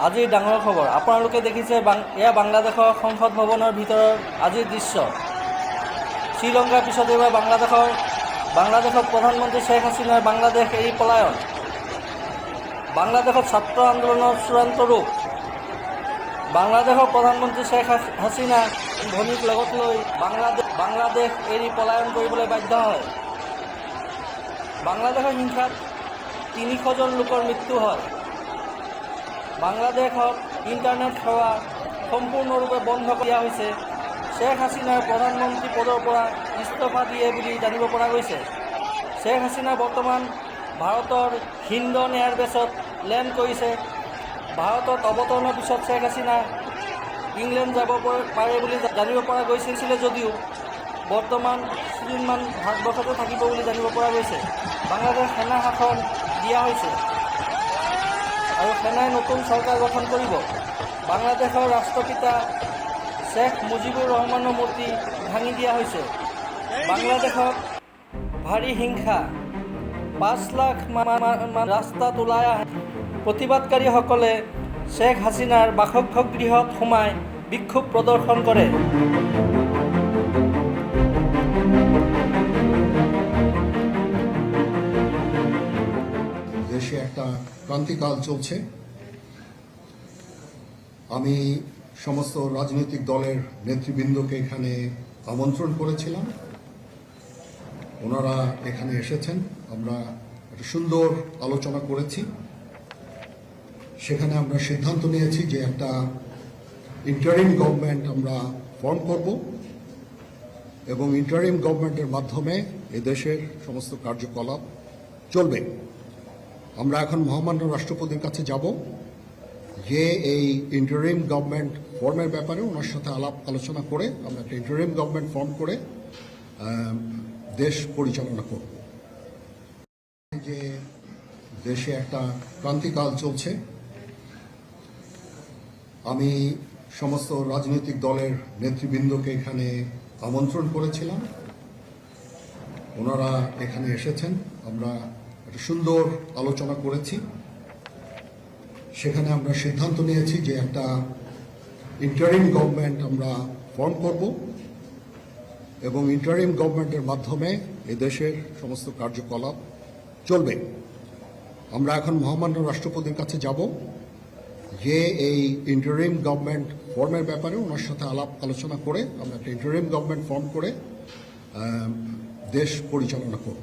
আজিৰ ডাঙৰ খবৰ আপোনালোকে দেখিছে এয়া বাংলাদেশৰ সংসদ ভৱনৰ ভিতৰৰ আজিৰ দৃশ্য। শ্ৰীলংকাৰ পিছত এইবাৰ বাংলাদেশত প্ৰধানমন্ত্ৰী শ্বেখ হাছিনাৰ বাংলাদেশ এৰি পলায়ন। বাংলাদেশত ছাত্ৰ আন্দোলনৰ চূড়ান্ত ৰূপ। বাংলাদেশৰ প্ৰধানমন্ত্ৰী শ্বেখ হাছিনা ভনীক লগত লৈ বাংলাদেশ এৰি পলায়ন কৰিবলৈ বাধ্য হয়। বাংলাদেশৰ হিংসাত ৩০০ জন লোকৰ মৃত্যু হয়। বাংলাদেশত ইণ্টাৰনেট সেৱা সম্পূৰ্ণৰূপে বন্ধ কৰি দিয়া হৈছে। শ্বেখ হাছিনাৰ প্ৰধানমন্ত্ৰী পদৰ পৰা ইস্তফা দিয়ে বুলি জানিব পৰা গৈছে। শ্বেখ হাছিনা বৰ্তমান ভাৰতৰ হিন্দন এয়াৰবেছত লেণ্ড কৰিছে। ভাৰতত অৱতৰণৰ পিছত শ্বেখ হাছিনা ইংলেণ্ড যাব পাৰে বুলি জানিব পৰা গৈছিল যদিও বৰ্তমান কিছুদিনমান ভাৰতবৰ্ষতে থাকিব বুলি জানিব পৰা গৈছে। বাংলাদেশ সেনা শাসন দিয়া হৈছে আৰু সেনাই নতুন চৰকাৰ গঠন কৰিব। বাংলাদেশৰ ৰাষ্ট্ৰপিতা শ্বেখ মুজিবুৰ ৰহমানৰ মূৰ্তি ভাঙি দিয়া হৈছে। বাংলাদেশত ভাৰী হিংসা, ৫ লাখ ৰাস্তাত ওলাই আহে। প্ৰতিবাদকাৰীসকলে শ্বেখ হাছিনাৰ বাসগৃহত সোমাই বিক্ষোভ প্ৰদৰ্শন কৰে। দেশে একটা ক্রান্তিকাল চলছে। আমি সমস্ত রাজনৈতিক দলের নেতৃবৃন্দকে এখানে আমন্ত্রণ করেছিলাম। ওনারা এখানে এসেছেন। আমরা একটা সুন্দর আলোচনা করেছি। সেখানে আমরা সিদ্ধান্ত নিয়েছি যে একটা ইন্টারিম গভর্নমেন্ট আমরা ফর্ম করব এবং ইন্টারিম গভর্নমেন্টের মাধ্যমে এদেশের সমস্ত কার্যকলাপ চলবে। আমরা এখন মহামান্য রাষ্ট্রপতির কাছে যাব যে এই ইন্টারিম গভর্নমেন্ট ফর্মের ব্যাপারে ওনার সাথে আলাপ আলোচনা করে আমরা একটা ইন্টারিম গভর্নমেন্ট ফর্ম করে দেশ পরিচালনা করব। যে দেশে একটা ক্রান্তিকাল চলছে। আমি সমস্ত রাজনৈতিক দলের নেতৃবৃন্দকে এখানে আমন্ত্রণ করেছিলাম। ওনারা এখানে এসেছেন। আমরা একটা সুন্দর আলোচনা করেছি। সেখানে আমরা সিদ্ধান্ত নিয়েছি যে একটা ইন্টারিম গভর্নমেন্ট আমরা ফর্ম করব এবং ইন্টারিম গভর্নমেন্টের মাধ্যমে এদেশের সমস্ত কার্যকলাপ চলবে। আমরা এখন মহামান্য রাষ্ট্রপতির কাছে যাব যে এই ইন্টারিম গভর্নমেন্ট ফর্মের ব্যাপারে ওনার সাথে আলাপ আলোচনা করে আমরা একটা ইন্টারিম গভর্নমেন্ট ফর্ম করে দেশ পরিচালনা করব।